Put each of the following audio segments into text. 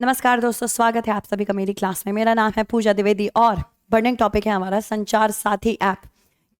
नमस्कार दोस्तों, स्वागत है आप सभी का मेरी क्लास में। मेरा नाम है पूजा द्विवेदी और बर्निंग टॉपिक है हमारा संचार साथी ऐप।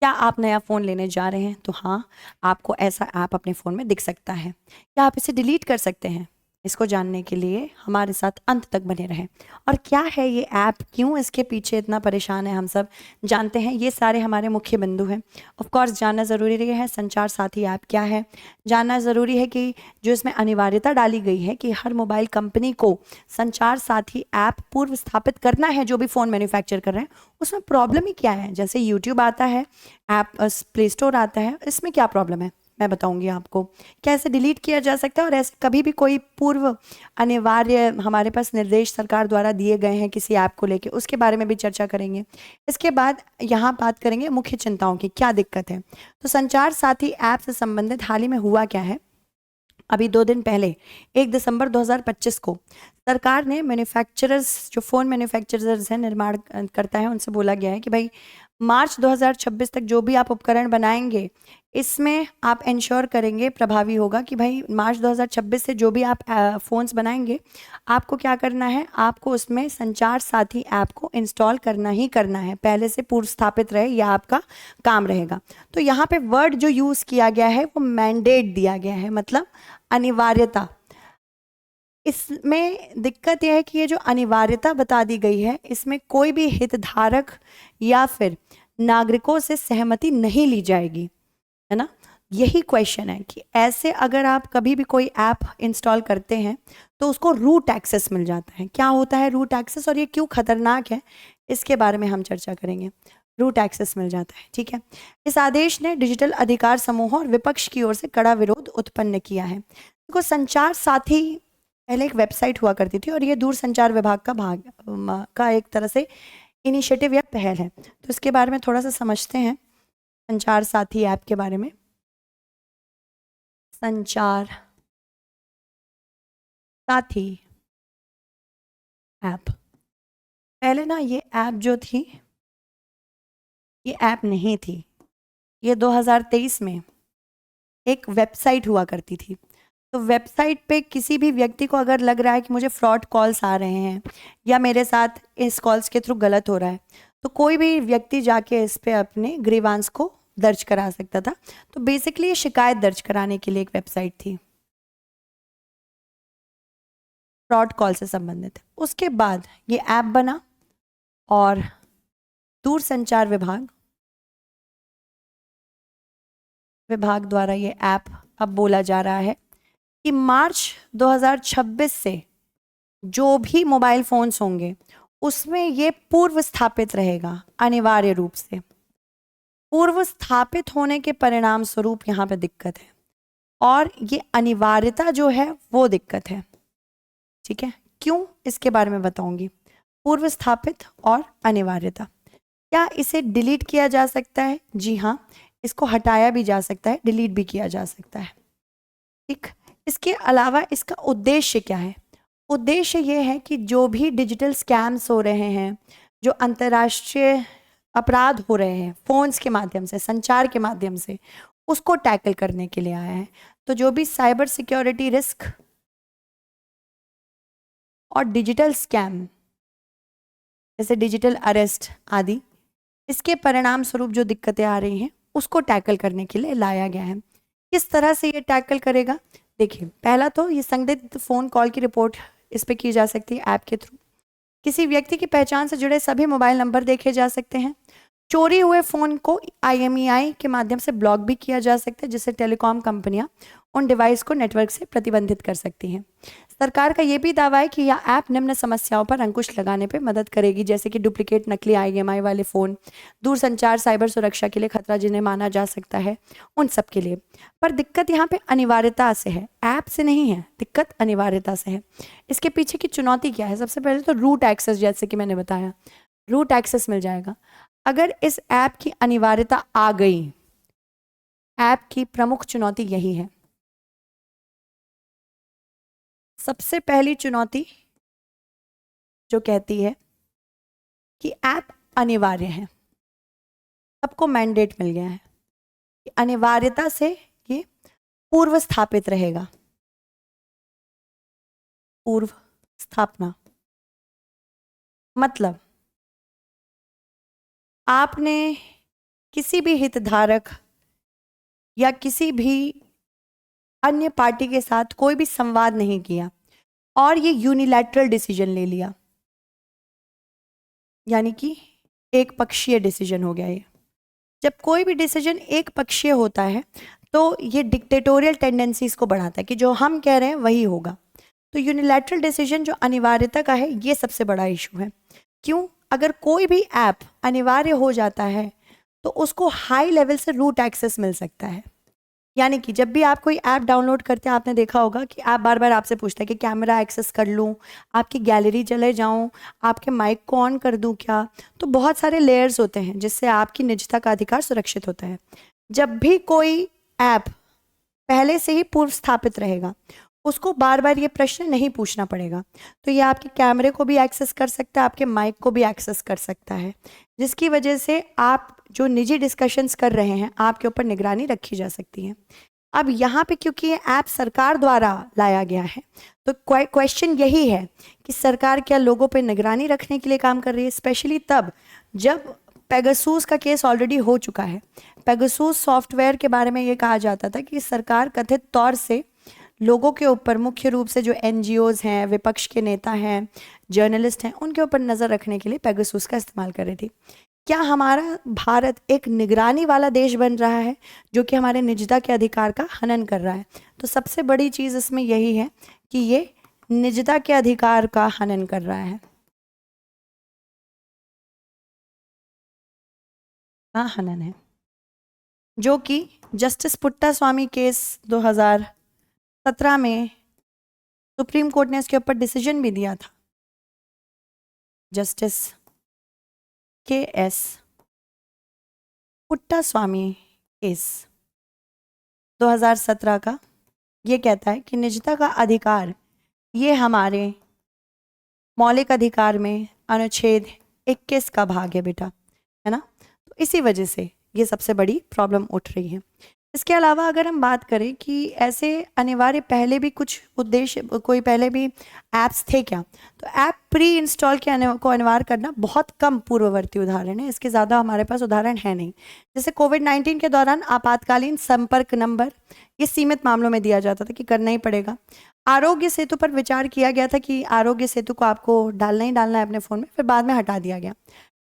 क्या आप नया फ़ोन लेने जा रहे हैं? तो हाँ, आपको ऐसा ऐप अपने फ़ोन में दिख सकता है। क्या आप इसे डिलीट कर सकते हैं? इसको जानने के लिए हमारे साथ अंत तक बने रहें। और क्या है ये ऐप, क्यों इसके पीछे इतना परेशान है हम सब, जानते हैं। ये सारे हमारे मुख्य बिंदु हैं। ऑफ कोर्स जानना ज़रूरी है संचार साथी ऐप क्या है। जानना ज़रूरी है कि जो इसमें अनिवार्यता डाली गई है कि हर मोबाइल कंपनी को संचार साथी ऐप पूर्व स्थापित करना है। जो भी फ़ोन मैन्युफैक्चर कर रहे हैं उसमें प्रॉब्लम ही क्या है? जैसे यूट्यूब आता है, ऐप प्ले स्टोर आता है, इसमें क्या प्रॉब्लम है मैं बताऊंगी आपको। क्या ऐसे डिलीट किया जा सकता है? और ऐसे कभी भी कोई पूर्व अनिवार्य हमारे पास निर्देश सरकार द्वारा दिए गए हैं किसी ऐप को लेके, उसके बारे में भी चर्चा करेंगे। इसके बाद यहाँ बात करेंगे मुख्य चिंताओं की, क्या दिक्कत है। तो संचार साथी ऐप से संबंधित हाल ही में हुआ क्या है। अभी 2 दिन पहले 1 दिसंबर 2025 को सरकार ने मैन्युफैक्चरर्स, जो फ़ोन मैन्युफैक्चरर्स हैं, निर्माण करता है, उनसे बोला गया है कि भाई मार्च 2026 तक जो भी आप उपकरण बनाएंगे इसमें आप इंश्योर करेंगे, प्रभावी होगा कि भाई मार्च 2026 से जो भी आप फ़ोन्स बनाएंगे आपको क्या करना है, आपको उसमें संचार साथी ऐप को इंस्टॉल करना ही करना है। पहले से पूर्व स्थापित रहे, यह आपका काम रहेगा। तो यहाँ पे वर्ड जो यूज़ किया गया है वो मैंडेट दिया गया है, मतलब अनिवार्यता। इसमें दिक्कत यह है कि ये जो अनिवार्यता बता दी गई है इसमें कोई भी हितधारक या फिर नागरिकों से सहमति नहीं ली जाएगी, है ना। यही क्वेश्चन है कि ऐसे अगर आप कभी भी कोई ऐप इंस्टॉल करते हैं तो उसको रूट एक्सेस मिल जाता है। क्या होता है रूट एक्सेस और ये क्यों खतरनाक है, इसके बारे में हम चर्चा करेंगे। रूट एक्सेस मिल जाता है, ठीक है। इस आदेश ने डिजिटल अधिकार समूहों और विपक्ष की ओर से कड़ा विरोध उत्पन्न किया है। देखो, संचार साथी पहले एक वेबसाइट हुआ करती थी और ये दूर संचार विभाग का भाग का एक तरह से इनिशिएटिव या पहल है। तो इसके बारे में थोड़ा सा समझते हैं, संचार साथी ऐप के बारे में। संचार साथी ऐप, पहले ना ये ऐप जो थी, ये ऐप नहीं थी। ये 2023 में एक वेबसाइट हुआ करती थी। तो वेबसाइट पे किसी भी व्यक्ति को अगर लग रहा है कि मुझे फ्रॉड कॉल्स आ रहे हैं या मेरे साथ इस कॉल्स के थ्रू गलत हो रहा है, तो कोई भी व्यक्ति जाके इस पे अपने ग्रीवांस को दर्ज करा सकता था। तो बेसिकली ये शिकायत दर्ज कराने के लिए एक वेबसाइट थी, फ्रॉड कॉल से संबंधित। उसके बाद ये ऐप बना और दूर संचार विभाग द्वारा ये ऐप अब बोला जा रहा है कि मार्च 2026 से जो भी मोबाइल फोन्स होंगे उसमें ये पूर्व स्थापित रहेगा अनिवार्य रूप से। पूर्व स्थापित होने के परिणाम स्वरूप यहाँ पे दिक्कत है और ये अनिवार्यता जो है वो दिक्कत है, ठीक है। क्यों, इसके बारे में बताऊंगी। पूर्व स्थापित और अनिवार्यता, क्या इसे डिलीट किया जा सकता है? जी हाँ, इसको हटाया भी जा सकता है, डिलीट भी किया जा सकता है, ठीक। इसके अलावा इसका उद्देश्य क्या है? उद्देश्य ये है कि जो भी डिजिटल स्कैम्स हो रहे हैं, जो अंतर्राष्ट्रीय अपराध हो रहे हैं फोन्स के माध्यम से, संचार के माध्यम से, उसको टैकल करने के लिए आया है। तो जो भी साइबर सिक्योरिटी रिस्क और डिजिटल स्कैम जैसे डिजिटल अरेस्ट आदि, इसके परिणाम स्वरूप जो दिक्कतें आ रही हैं उसको टैकल करने के लिए लाया गया है। किस तरह से ये टैकल करेगा? देखिए, पहला तो ये संदिग्ध फ़ोन कॉल की रिपोर्ट इस पे की जा सकती है ऐप के थ्रू। किसी व्यक्ति की पहचान से जुड़े सभी मोबाइल नंबर देखे जा सकते हैं। चोरी हुए फ़ोन को IMEI के माध्यम से ब्लॉक भी किया जा सकता है, जिससे टेलीकॉम कंपनियां उन डिवाइस को नेटवर्क से प्रतिबंधित कर सकती हैं। सरकार का ये भी दावा है कि यह ऐप निम्न समस्याओं पर अंकुश लगाने पर मदद करेगी, जैसे कि डुप्लीकेट नकली IMEI वाले फ़ोन, दूरसंचार साइबर सुरक्षा के लिए खतरा जिन्हें माना जा सकता है, उन सब के लिए। पर दिक्कत यहाँ पे अनिवार्यता से है, ऐप से नहीं है। दिक्कत अनिवार्यता से है। इसके पीछे की चुनौती क्या है? सबसे पहले तो रूट एक्सेस, जैसे कि मैंने बताया, रूट एक्सेस मिल जाएगा। अगर इस ऐप की अनिवार्यता आ गई, ऐप की प्रमुख चुनौती यही है। सबसे पहली चुनौती जो कहती है कि ऐप अनिवार्य है, सबको मैंडेट मिल गया है कि अनिवार्यता से ये पूर्व स्थापित रहेगा। पूर्व स्थापना मतलब आपने किसी भी हितधारक या किसी भी अन्य पार्टी के साथ कोई भी संवाद नहीं किया और ये यूनिलैटरल डिसीजन ले लिया, यानी कि एक पक्षीय डिसीजन हो गया ये। जब कोई भी डिसीजन एक पक्षीय होता है तो ये डिक्टेटोरियल टेंडेंसीज को बढ़ाता है कि जो हम कह रहे हैं वही होगा। तो यूनिलैटरल डिसीजन जो अनिवार्यता का है, ये सबसे बड़ा इशू है। क्यों? अगर कोई भी ऐप अनिवार्य हो जाता है तो उसको हाई लेवल से रूट एक्सेस मिल सकता है। यानी कि जब भी आप कोई ऐप डाउनलोड करते हैं, आपने देखा होगा कि ऐप बार बार आपसे पूछता है कि कैमरा एक्सेस कर लूँ, आपकी गैलरी चले जाऊँ, आपके माइक को ऑन कर दूँ क्या। तो बहुत सारे लेयर्स होते हैं जिससे आपकी निजता का अधिकार सुरक्षित होता है। जब भी कोई ऐप पहले से ही पूर्व स्थापित रहेगा, उसको बार बार ये प्रश्न नहीं पूछना पड़ेगा। तो ये आपके कैमरे को भी एक्सेस कर सकता है, आपके माइक को भी एक्सेस कर सकता है, जिसकी वजह से आप जो निजी डिस्कशंस कर रहे हैं आपके ऊपर निगरानी रखी जा सकती है। अब यहाँ पे क्योंकि ये ऐप सरकार द्वारा लाया गया है तो क्वेश्चन यही है कि सरकार क्या लोगों पे निगरानी रखने के लिए काम कर रही है, स्पेशली तब जब पेगासूस का केस ऑलरेडी हो चुका है। पेगासूस सॉफ्टवेयर के बारे में ये कहा जाता था कि सरकार कथित तौर से लोगों के ऊपर, मुख्य रूप से जो एनजीओज हैं, विपक्ष के नेता हैं, जर्नलिस्ट हैं, उनके ऊपर नज़र रखने के लिए पेगासूस का इस्तेमाल कर रही थी। क्या हमारा भारत एक निगरानी वाला देश बन रहा है जो कि हमारे निजता के अधिकार का हनन कर रहा है? तो सबसे बड़ी चीज़ इसमें यही है कि ये निजता के अधिकार का हनन कर रहा है। हाँ, हनन है, जो कि जस्टिस पुट्टा स्वामी केस 2017 में सुप्रीम कोर्ट ने इसके ऊपर डिसीजन भी दिया था। जस्टिस KS पुट्टा स्वामी केस 2017 का ये कहता है कि निजता का अधिकार ये हमारे मौलिक अधिकार में अनुच्छेद 21 का भाग है बेटा, है ना। तो इसी वजह से ये सबसे बड़ी प्रॉब्लम उठ रही है। इसके अलावा अगर हम बात करें कि ऐसे अनिवार्य पहले भी कुछ उद्देश्य, कोई पहले भी ऐप्स थे क्या, तो ऐप प्री इंस्टॉल को अनिवार्य करना बहुत कम पूर्ववर्ती उदाहरण है, इसके ज़्यादा हमारे पास उदाहरण है नहीं। जैसे कोविड-19 के दौरान आपातकालीन संपर्क नंबर ये सीमित मामलों में दिया जाता था कि करना ही पड़ेगा। आरोग्य सेतु पर विचार किया गया था कि आरोग्य सेतु को आपको डालना ही डालना है अपने फ़ोन में, फिर बाद में हटा दिया गया।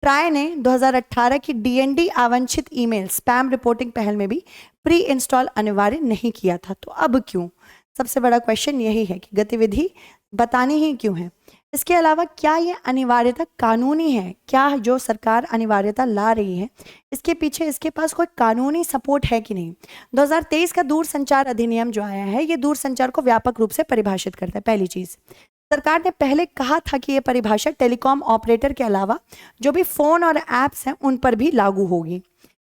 ट्राई ने 2018 की DND आवांछित ईमेल स्पैम रिपोर्टिंग पहल में भी प्री इंस्टॉल अनिवार्य नहीं किया था। तो अब क्यों? सबसे बड़ा क्वेश्चन यही है कि गतिविधि बतानी ही क्यों है। इसके अलावा क्या ये अनिवार्यता कानूनी है? क्या जो सरकार अनिवार्यता ला रही है इसके पीछे इसके पास कोई कानूनी सपोर्ट है कि नहीं? 2023 का दूरसंचार अधिनियम जो आया है, ये दूरसंचार को व्यापक रूप से परिभाषित करता है। पहली चीज़, सरकार ने पहले कहा था कि ये परिभाषा टेलीकॉम ऑपरेटर के अलावा जो भी फ़ोन और ऐप्स हैं उन पर भी लागू होगी।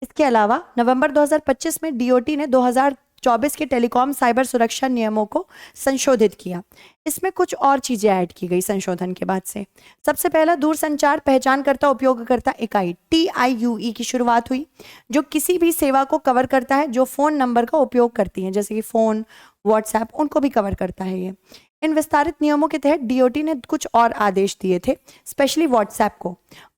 इसके अलावा नवंबर 2025 में DOT ने 2024 के टेलीकॉम साइबर सुरक्षा नियमों को संशोधित किया। इसमें कुछ और चीज़ें ऐड की गई संशोधन के बाद से। सबसे पहला, दूरसंचार पहचानकर्ता उपयोगकर्ता इकाई TIUE की शुरुआत हुई, जो किसी भी सेवा को कवर करता है जो फ़ोन नंबर का उपयोग करती हैं, जैसे कि फ़ोन, व्हाट्सएप, उनको भी कवर करता है ये। इन विस्तारित नियमों के तहत DOT ने कुछ और आदेश दिए थे, स्पेशली व्हाट्सएप को।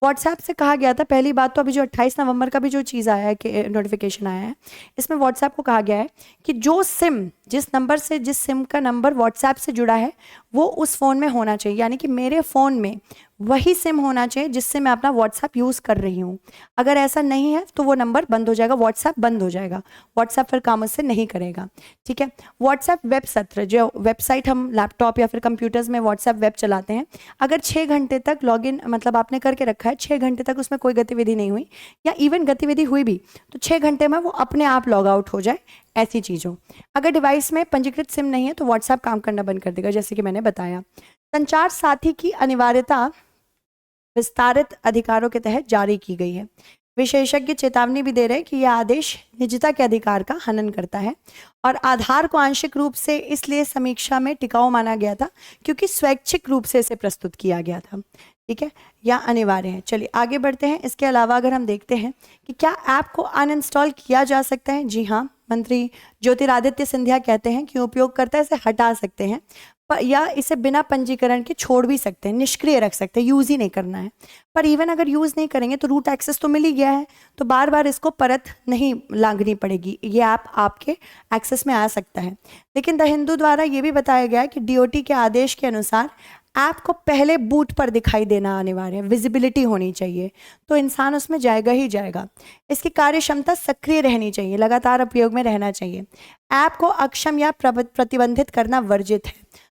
व्हाट्सएप से कहा गया था, पहली बात तो अभी जो 28 नवंबर का भी जो चीज़ आया है कि नोटिफिकेशन आया है, इसमें व्हाट्सएप को कहा गया है कि जो सिम, जिस सिम का नंबर व्हाट्सएप से जुड़ा है वो उस फ़ोन में होना चाहिए। यानी कि मेरे फ़ोन में वही सिम होना चाहिए जिससे मैं अपना व्हाट्सएप यूज़ कर रही हूँ। अगर ऐसा नहीं है तो वो नंबर बंद हो जाएगा, व्हाट्सएप बंद हो जाएगा, व्हाट्सएप फिर काम उससे नहीं करेगा। ठीक है। व्हाट्सएप वेब सत्र, जो वेबसाइट हम लैपटॉप या फिर कंप्यूटर्स में व्हाट्सएप वेब चलाते हैं, अगर 6 घंटे तक लॉगिन मतलब आपने करके रखा है, 6 घंटे तक उसमें कोई गतिविधि नहीं हुई या इवन गतिविधि हुई भी तो 6 घंटे में वो अपने आप लॉग आउट हो जाए, ऐसी चीज़ हो। अगर डिवाइस में पंजीकृत सिम नहीं है तो व्हाट्सएप काम करना बंद कर देगा, जैसे कि मैंने बताया। संचार साथी की अनिवार्यता विस्तारित अधिकारों के तहत जारी की गई है। विशेषज्ञ चेतावनी भी दे रहे हैं कि यह आदेश निजता के अधिकार का हनन करता है और आधार को आंशिक रूप से इसलिए समीक्षा में टिकाऊ माना गया था क्योंकि स्वैच्छिक रूप से इसे प्रस्तुत किया गया था। ठीक है, या अनिवार्य है। चलिए आगे बढ़ते हैं। इसके अलावा अगर हम देखते हैं कि क्या ऐप को अनइंस्टॉल किया जा सकता है, जी हाँ, मंत्री ज्योतिरादित्य सिंधिया कहते हैं कि उपयोगकर्ता इसे हटा सकते हैं, या इसे बिना पंजीकरण के छोड़ भी सकते हैं, निष्क्रिय रख सकते हैं, यूज़ ही नहीं करना है। पर इवन अगर यूज़ नहीं करेंगे तो रूट एक्सेस तो मिल ही गया है, तो बार बार इसको परत नहीं लांघनी पड़ेगी, ये ऐप आपके एक्सेस में आ सकता है। लेकिन द हिंदू द्वारा ये भी बताया गया है कि डीओटी के आदेश के अनुसार ऐप को पहले बूट पर दिखाई देना अनिवार्य है, विजिबिलिटी होनी चाहिए, तो इंसान उसमें जाएगा ही जाएगा। इसकी कार्य क्षमता सक्रिय रहनी चाहिए, लगातार उपयोग में रहना चाहिए। ऐप को अक्षम या प्रतिबंधित करना वर्जित है।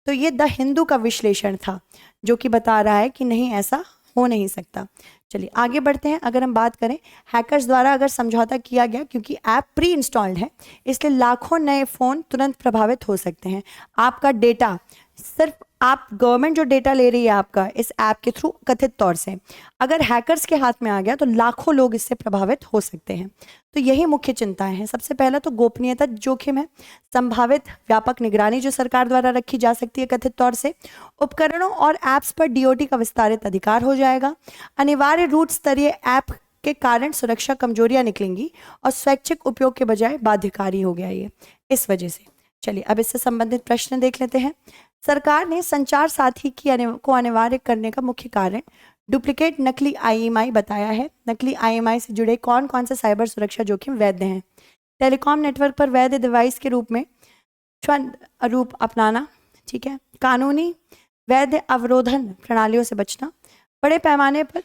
तो ये द हिंदू का विश्लेषण था जो कि बता रहा है कि नहीं, ऐसा हो नहीं सकता। चलिए आगे बढ़ते हैं। अगर हम बात करें हैकर्स द्वारा अगर समझौता किया गया, क्योंकि ऐप प्री इंस्टॉल्ड है इसलिए लाखों नए फ़ोन तुरंत प्रभावित हो सकते हैं। आपका डेटा, सिर्फ आप गवर्नमेंट जो डेटा ले रही है आपका इस ऐप के थ्रू कथित तौर से, अगर हैकर्स के हाथ में आ गया तो लाखों लोग इससे प्रभावित हो सकते हैं। तो यही मुख्य चिंताएं हैं। सबसे पहला तो गोपनीयता जोखिम है, संभावित व्यापक निगरानी जो सरकार द्वारा रखी जा सकती है कथित तौर से, उपकरणों और ऐप्स पर डीओटी का विस्तारित अधिकार हो जाएगा, अनिवार्य रूट स्तरीय ऐप के कारण सुरक्षा कमजोरियां निकलेंगी और स्वैच्छिक उपयोग के बजाय बाध्यकारी हो गया ये इस वजह से। चलिए अब इससे संबंधित प्रश्न देख लेते हैं। सरकार ने संचार साथी को अनिवार्य करने का मुख्य कारण डुप्लीकेट नकली आईएमआई बताया है। नकली आईएमआई से जुड़े कौन कौन से साइबर सुरक्षा जोखिम वैध हैं? टेलीकॉम नेटवर्क पर वैध डिवाइस के रूप में रूप अपनाना, ठीक है, कानूनी वैध अवरोधन प्रणालियों से बचना, बड़े पैमाने पर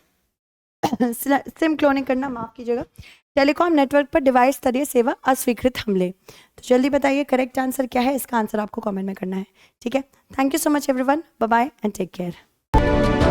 सिम क्लोनिंग करना, माफ कीजिएगा, टेलीकॉम नेटवर्क पर डिवाइस स्तरीय सेवा अस्वीकृत हमले। तो जल्दी बताइए करेक्ट आंसर क्या है, इसका आंसर आपको कमेंट में करना है। ठीक है, thank you so much everyone, bye bye and take care.